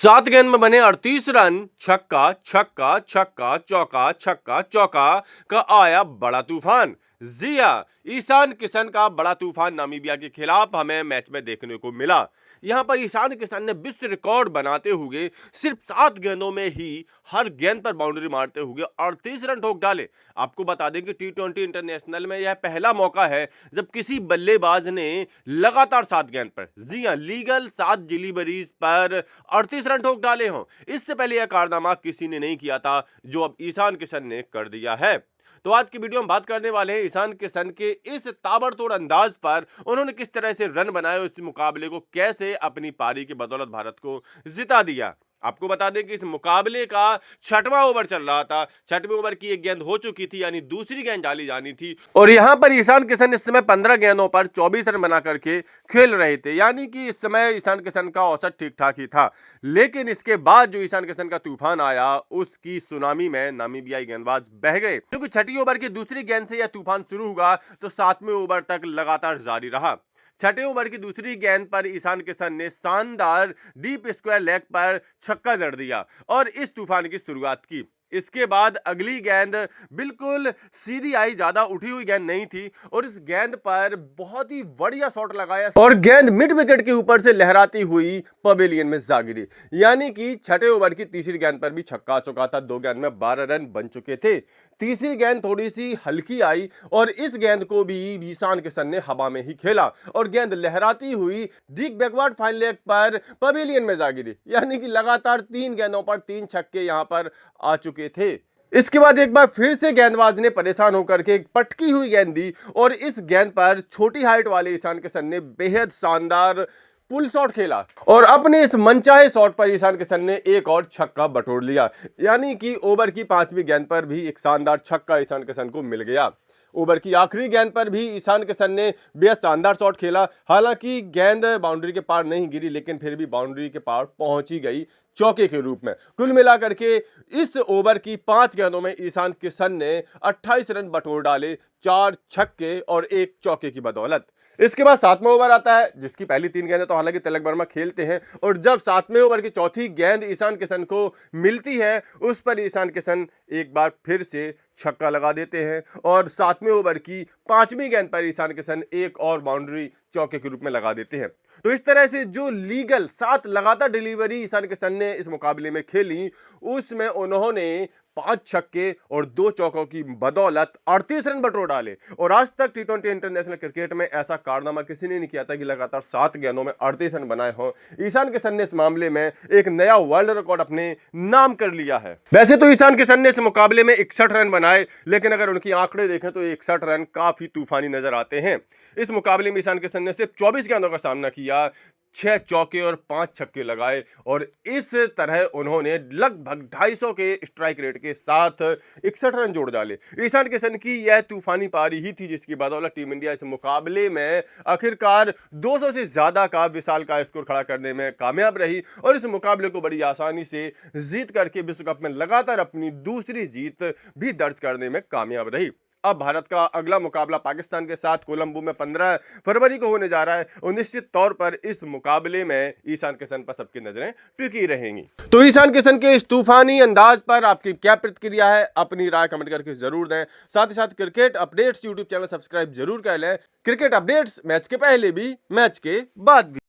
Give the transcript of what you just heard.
7 गेंद में बने 38 रन, छक्का छक्का छक्का चौका छक्का चौका का आया बड़ा तूफान। जी हां, ईशान किशन का बड़ा तूफान नामीबिया के खिलाफ हमें मैच में देखने को मिला। यहां पर ईशान किशन ने विश्व रिकॉर्ड बनाते हुए सिर्फ 7 गेंदों में ही हर गेंद पर बाउंड्री मारते हुए 38 रन ठोक डाले। आपको बता दें कि टी20 इंटरनेशनल में यह पहला मौका है जब किसी बल्लेबाज ने लगातार 7 गेंद पर, जी हां, लीगल 7 डिलीवरीज पर 38 रन ठोक डाले हों। इससे पहले यह कारनामा किसी ने नहीं किया था, जो अब ईशान किशन ने कर दिया है। तो आज की वीडियो में बात करने वाले हैं ईशान किशन के इस ताबड़तोड़ अंदाज पर, उन्होंने किस तरह से रन बनाए और इस मुकाबले को कैसे अपनी पारी की बदौलत भारत को जिता दिया। आपको बता दें कि इस मुकाबले का 6वां ओवर चल रहा था। 6वें ओवर की एक गेंद हो चुकी थी, यानी दूसरी गेंद डाली जानी थी, और यहां पर ईशान किशन इस समय 15 गेंदों पर 24 रन बना करके खेल रहे थे, यानी कि इस समय ईशान किशन का औसत ठीक ठाक ही था। लेकिन इसके बाद जो ईशान किशन का तूफान आया, उसकी सुनामी में नामीबियाई गेंदबाज बह गए, क्योंकि 6ठी ओवर की दूसरी गेंद से यह तूफान शुरू हुआ तो 7वें ओवर तक लगातार जारी रहा। 6ठे ओवर की दूसरी गेंद पर ईशान किशन ने शानदार डीप स्क्वायर लेग पर छक्का जड़ दिया और इस तूफान की शुरुआत की। इसके बाद अगली गेंद बिल्कुल सीधी आई, ज्यादा उठी हुई गेंद नहीं थी, और इस गेंद पर बहुत ही बढ़िया शॉट लगाया और गेंद मिड विकेट के ऊपर से लहराती हुई पवेलियन में जा गिरी। यानी कि 6ठे ओवर की तीसरी गेंद पर भी छक्का चौका था। 2 गेंद में 12 रन बन चुके थे। तीसरी गेंद थोड़ी सी हल्की आई और इस गेंद को भी ईशान किशन ने हवा में ही खेला और गेंद लहराती हुई डीप बैकवर्ड फाइन लेग पर पवेलियन में जा गिरी। यानी कि लगातार 3 गेंदों पर 3 छक्के यहां पर आ चुके थे। इसके बाद एक बार फिर से गेंदबाज ने परेशान होकर के एक पटकी हुई गेंद दी और इस गेंद पर छोटी हाइट वाले ईशान किशन ने बेहद शानदार पुल शॉट खेला और अपने इस मनचाहे शॉट पर ईशान किशन ने एक और छक्का बटोर लिया। यानी कि ओवर की 5वीं गेंद पर भी एक शानदार छक्का ईशान किशन को मिल गया। ओवर की आखिरी गेंद पर भी ईशान किशन ने बेहद शानदार शॉट खेला। हालांकि गेंद बाउंड्री के पार नहीं गिरी, लेकिन फिर भी बाउंड्री के पार पहुंच ही गई चौके के रूप में। कुल मिलाकर के इस ओवर की 5 गेंदों में ईशान किशन ने 28 रन बटोर डाले, 4 छक्के और 1 चौके की बदौलत। इसके बाद 7वां ओवर आता है, जिसकी पहली 3 गेंदें तो हालांकि तिलक वर्मा खेलते हैं, और जब 7वें ओवर की चौथी गेंद ईशान किशन को मिलती है, उस पर ईशान किशन एक बार फिर से छक्का लगा देते हैं और 7वें ओवर की 5वीं गेंद पर ईशान किशन एक और बाउंड्री चौके के रूप में लगा देते हैं। तो इस तरह से जो लीगल 7 लगातार डिलीवरी ईशान किशन ने इस मुकाबले में खेली, उसमें उन्होंने 5 छक्के और 2 चौकों की बदौलत 38 रन बटोर डाले। और आज तक टी20 इंटरनेशनल क्रिकेट में ऐसा कारनामा किसी ने नहीं किया था कि लगातार 7 गेंदों में 38 रन बनाए हों। ईशान किशन ने इस मामले में एक नया वर्ल्ड रिकॉर्ड अपने नाम कर लिया है। वैसे तो ईशान किशन ने इस मुकाबले में 61 रन बनाए, लेकिन अगर उनकी आंकड़े देखें तो 61 रन काफी तूफानी नजर आते हैं। इस मुकाबले में ईशान किशन ने सिर्फ 24 गेंदों का सामना किया, 6 चौके और 5 छक्के लगाए, और इस तरह उन्होंने लगभग 250 के स्ट्राइक रेट के साथ 61 रन जोड़ डाले। ईशान किशन की यह तूफानी पारी ही थी जिसकी बदौलत टीम इंडिया इस मुकाबले में आखिरकार 200 से ज्यादा का विशाल का स्कोर खड़ा करने में कामयाब रही और इस मुकाबले को बड़ी आसानी से जीत करके विश्व कप में लगातार अपनी दूसरी जीत भी दर्ज करने में कामयाब रही। अब भारत का अगला मुकाबला पाकिस्तान के साथ कोलंबो में 15 फरवरी को होने जा रहा है और निश्चित तौर पर इस मुकाबले में ईशान किशन पर सबकी नजरें टिकी रहेंगी। तो ईशान किशन के इस तूफानी अंदाज पर आपकी क्या प्रतिक्रिया है, अपनी राय कमेंट करके जरूर दें। साथ ही साथ cricket updates YouTube channel subscribe जरूर कर लें। क्रिकेट अपडेट्स मैच के पहले भी, मैच के बाद भी।